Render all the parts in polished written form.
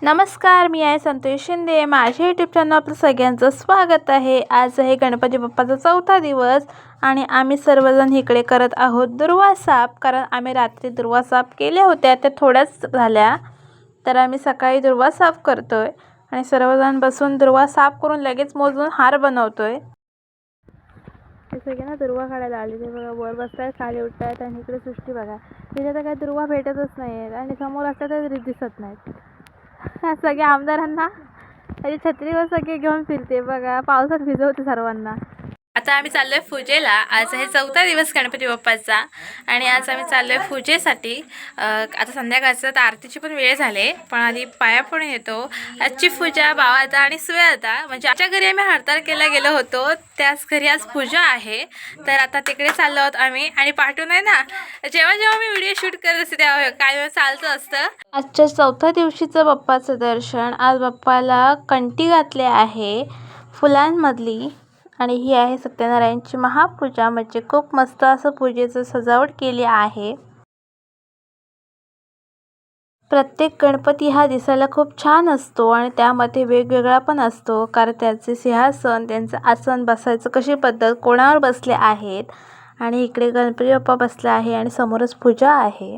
नमस्कार, मी आहे संतोष शिंदे. माझ्या यूट्यूब चॅनल आपलं सगळ्यांचं स्वागत आहे. आज आहे गणपती बाप्पाचा 4था दिवस आणि आम्ही सर्वजण इकडे करत आहोत दुर्वा साफ. कारण आम्ही रात्री दुर्वा साफ केल्या होत्या, त्या थोड्याच झाल्या, तर आम्ही सकाळी दुर्वा साफ करतोय आणि सर्वजण बसून दुर्वा साफ करून लगेच मोजून हार बनवतोय. हे सगळे ना दुर्वा काढायला आले ते बघा, वर बसतायत, खाली उठतायत आणि इकडे सृष्टी बघा, तिथे तर काही दुर्वा भेटतच नाही आहेत आणि समोर असतात तरी दिसत नाहीत. सगळ्या आमदारांना त्याची छत्रीवर सगळे घेऊन फिरते बघा, पावसात भिजवते सर्वांना. आता आम्ही चाललोय पूजेला. आज आहे 4था दिवस गणपती बाप्पाचा आणि आज आम्ही चाललोय पूजेसाठी. आता संध्याकाळचं तर आरतीची पण वेळ झाले, पण आधी पाया पडून येतो. आजची पूजा भावाचा आणि सुयाचा, म्हणजे आमच्या घरी आम्ही हरतालिकेला गेलो होतो, त्याच घरी आज पूजा आहे. तर आता तिकडे चाललो आहोत आम्ही. आणि पाठवून आहे ना, जेव्हा जेव्हा मी व्हिडिओ शूट करत असते तेव्हा काय चालतं असतं. आजच्या 4थ्या दिवशीचं बाप्पाचं दर्शन. आज बाप्पाला कंठी घातले आहे फुलांमधली आणि ही आहे सत्यनारायणची महापूजा. म्हणजे खूप मस्त असं पूजेचं सजावट केली आहे. प्रत्येक गणपती हा दिसायला खूप छान असतो आणि त्यामध्ये वेगवेगळा पण असतो, कारण त्याचे सिंहासन, त्यांचं आसन, बसायचं कशी पद्धत, कोणावर बसले आहेत. आणि इकडे गणपती बाप्पा बसला आहे आणि समोरच पूजा आहे.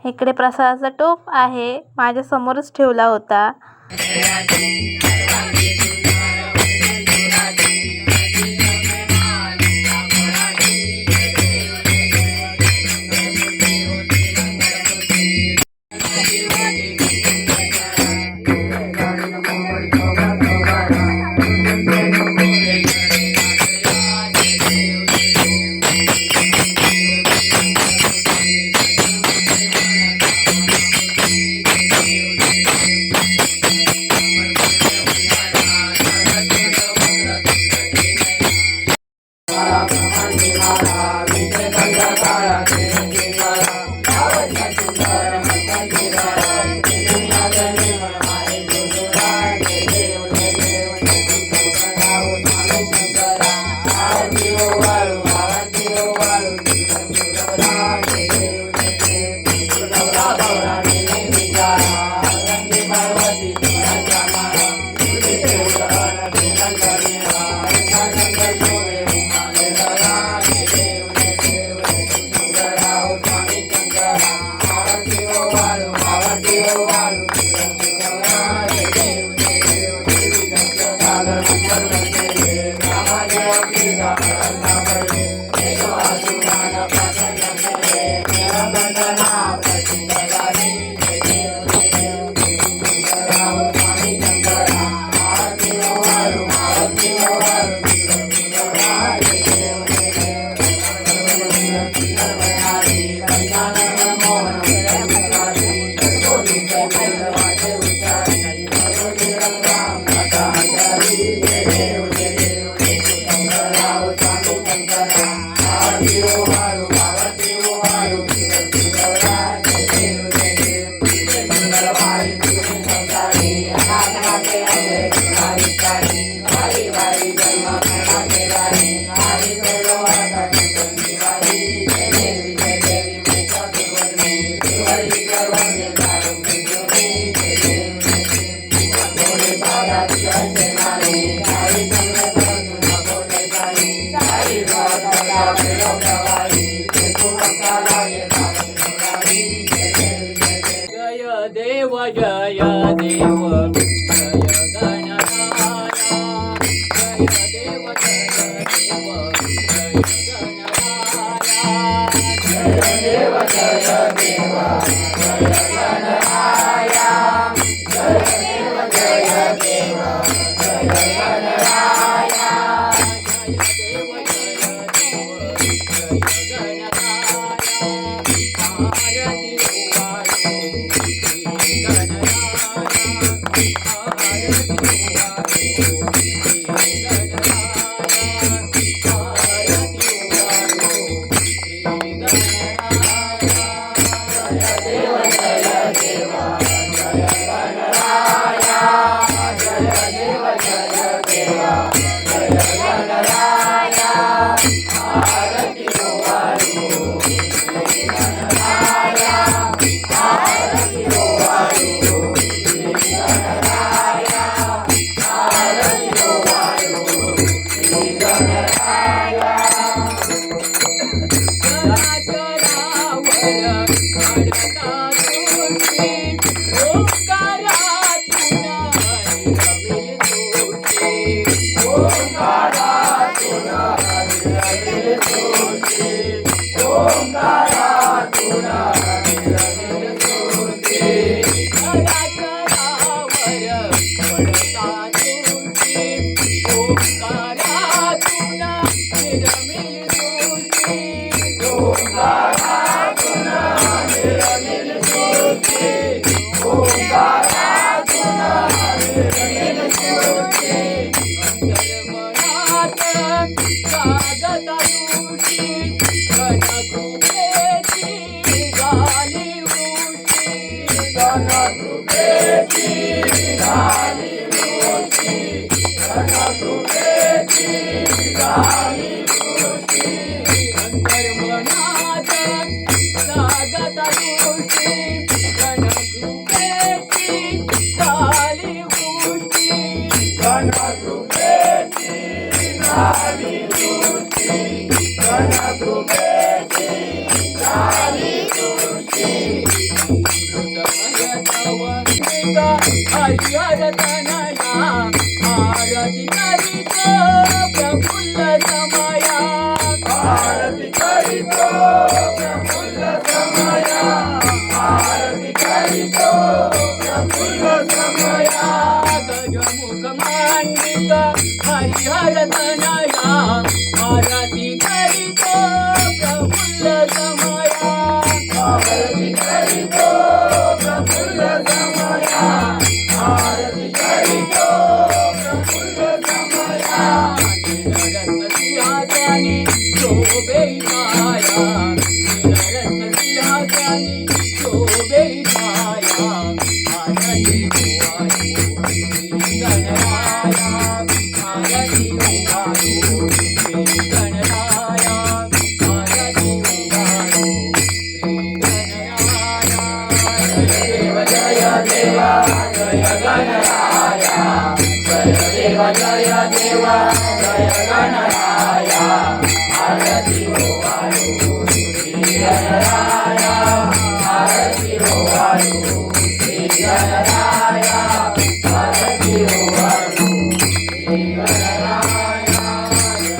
इकडे प्रसादाचा टोप आहे, माझ्या समोरच ठेवला होता. देव जगता दृष्टी गणकृपेची झाली वृष्टी गणकृपेची झाली वृष्टी गणकृपेची झाली वृष्टी हृदय तव हरिहर तनया आरती करीतो प्रफुल्ल समया आरती करीतो प्रफुल्ल समया आरती करीतो प्रफुल्ल समया गजमुख मांडित हरिहर तनया आरती करीतो प्रफुल्ल समया आरती करीतो प्रफुल्ल समया आरती करीतो प्रफुल्ल समया नीलरत्न सिंहासनी शोभे छाया नीलरत्न सिंहासनी शोभे छाया आरती ओवाळू श्री गणराया आरती ओवाळू श्री गणराया आरती ओवाळू श्री गणराया जय देवा जय गणराया जय देवा जय देवा जय गणराया आरती ओवाळू श्री गणराया आरती ओवाळू श्री गणराया आरती ओवाळू श्री गणराया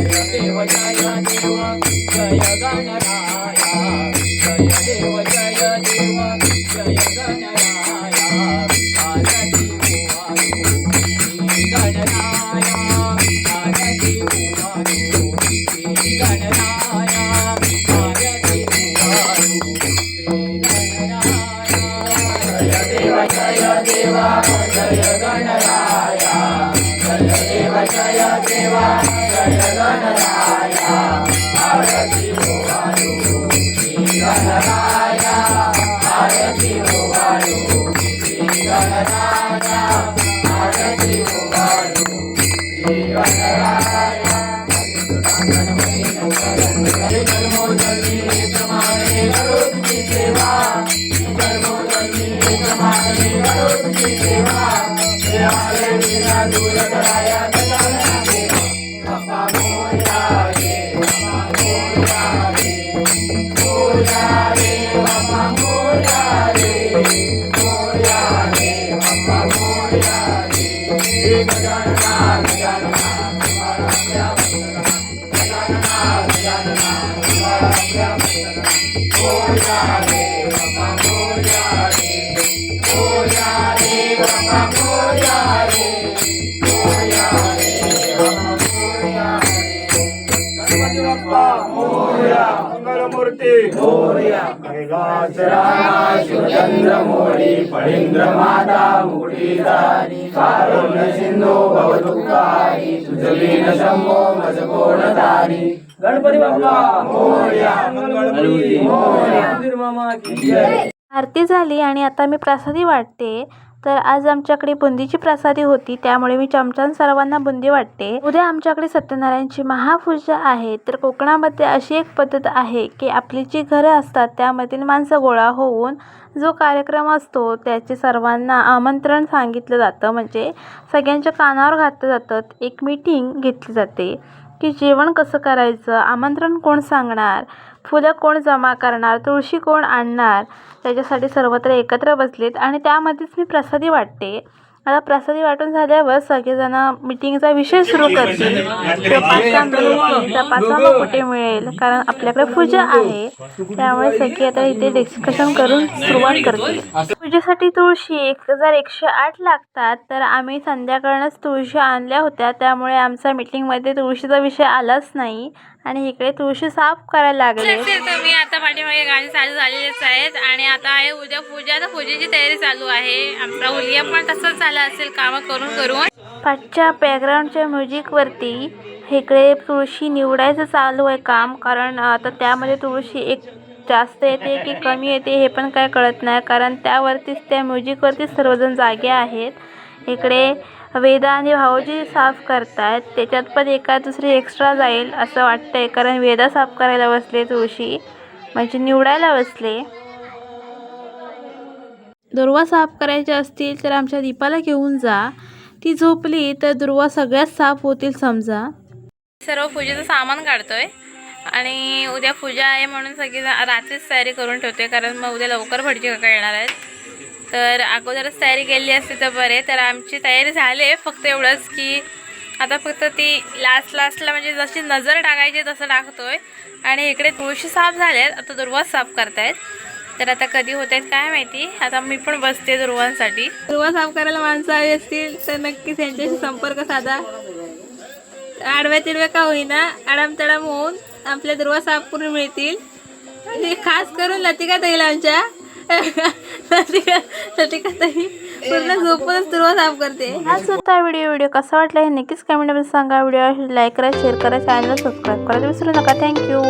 जय देव जय देव जय गणराया जय देव जय देव जय गणराया आरती ओवाळू श्री गणराया आरती ओवाळू श्री गणराया आरती ओवाळू श्री गणराया जय देव जय देव जय गणराया जय देव जय देव जय गणराया आरती ओवाळू श्री गणराया आरती ओवाळू श्री गणराया आरती ओवाळू श्री गणराया जन्मोजन्मी प्रमाणे करो तुझी सेवा जन्मोजन्मी प्रमाणे करो तुझी सेवा हे आले विना दूर कराया गजानना देवा बाप्पा मोरया रे बाप्पा मोरया रे मोरया रे बाप्पा मोरया रे मोरया रे बाप्पा मोरया रे हे गजानना गजानना तुम्हारा आपल्या वंदना गजानना गजानना तुम्हारा आपल्या वंदना मोरया रे बाप्पा मोरया रे मोरया रे बाप्पा मोरया रे मोरया रे बाप्पा मोरया रे गणपती बाप्पा मोरया मंगलमूर्ती मोरया कैलास राणा शिवचंद्र मोरी फळींद्र माता मुकुटीधारी कारुण्य सिंधू भवदुःखारी तुझवीन शंभो मज कोणतारी गणपती बाप्पा मोरया मंगलमूर्ती मोरया मंदिर मामा की जय. आरती झाली आणि आता मी प्रसादी वाटते. तर आज आमच्याकडे बुंदीची प्रसादी होती, त्यामुळे मी चमच्याने सर्वांना बुंदी वाटते. उद्या आमच्याकडे सत्यनारायणची महापूजा आहे. तर कोकणामध्ये अशी एक पद्धत आहे की आपली जी घरं असतात त्यामधील माणसं गोळा होऊन जो कार्यक्रम असतो त्याचे सर्वांना आमंत्रण सांगितलं जातं, म्हणजे सगळ्यांच्या कानावर घातलं जातं. एक मीटिंग घेतली जाते की जेवण कसं करायचं, आमंत्रण कोण सांगणार, फुलं कोण जमा करणार, तुळशी कोण आणणार, त्याच्यासाठी सर्वत्र एकत्र बसलेत आणि त्यामध्येच मी प्रसादी वाटते. आता प्रसादी वाटून झाल्यावर सगळेजण मीटिंगचा विषय सुरू करतील. पाचवा कुठे मिळेल, कारण आपल्याकडे पूजा आहे त्यामुळे सगळे आता इथे डिस्कशन करून सुरुवात करतील. पूजेसाठी तुळशी 1108 लागतात. तर आम्ही संध्याकाळनंच तुळशी आणल्या होत्या, त्यामुळे आमच्या मीटिंगमध्ये तुळशीचा विषय आलाच नाही आणि इकडे तुळशी साफ करायला लागले. मी आता पाठीमागे गाणी चालू झालेलीच आहेत आणि आता आहे उद्या पूजा. तर पूजेची तयारी चालू आहे. आमचा उलिया पण तसंच झाला असेल कामं करून करून. पाठच्या बॅकग्राऊंडच्या म्युझिकवरती इकडे तुळशी निवडायचं चालू आहे काम, कारण आता त्यामध्ये तुळशी एक जास्त येते की कमी येते हे पण काय कळत नाही, कारण त्यावरतीच त्या म्युझिकवरतीच सर्वजण जागे आहेत. इकडे वेदा आणि भाऊजी साफ करतायत, त्याच्यात पण एका दुसरी एक्स्ट्रा जाईल असं वाटतंय, कारण वेदा साफ करायला बसले, तुळशी म्हणजे निवडायला बसले. दुर्वा साफ करायचे असतील तर आमच्या दीपाला घेऊन जा. ती झोपली तर दुर्वा सगळ्यात साफ होतील समजा. सर्व पूजेचं सामान काढतोय आणि उद्या पूजा आहे म्हणून सगळी रात्रीच तयारी करून ठेवते, कारण मग उद्या लवकर भटजी काका येणार आहेत. तर अगोदरच तयारी केली असती तर बरे. तर आमची तयारी झाली आहे, फक्त एवढंच की आता फक्त ती लास्टला म्हणजे जशी नजर टाकायची तसं टाकतोय. आणि इकडे तुळशी साफ झाल्यात, आता दुर्वा साफ करतायत. तर आता कधी होत आहेत काय माहिती. आता मी पण बसते दुर्वांसाठी. दुर्वा साफ करायला माणसं हवी असतील तर नक्कीच यांच्याशी संपर्क साधा. आडव्या तिडव्या का होईना आडाम तडाम होऊन आपल्या दुर्वा साफ करून मिळतील. आणि खास करून लतिका ताईला आमच्या लतिका ताई पूर्ण झोपूनच दुर्वा साफ करते. आज होता व्हिडिओ कसा वाटला हे नक्कीच कमेंटमध्ये सांगा. व्हिडिओ लाईक करा, शेअर करा, चॅनल सबस्क्राईब करायला विसरू नका. थँक्यू.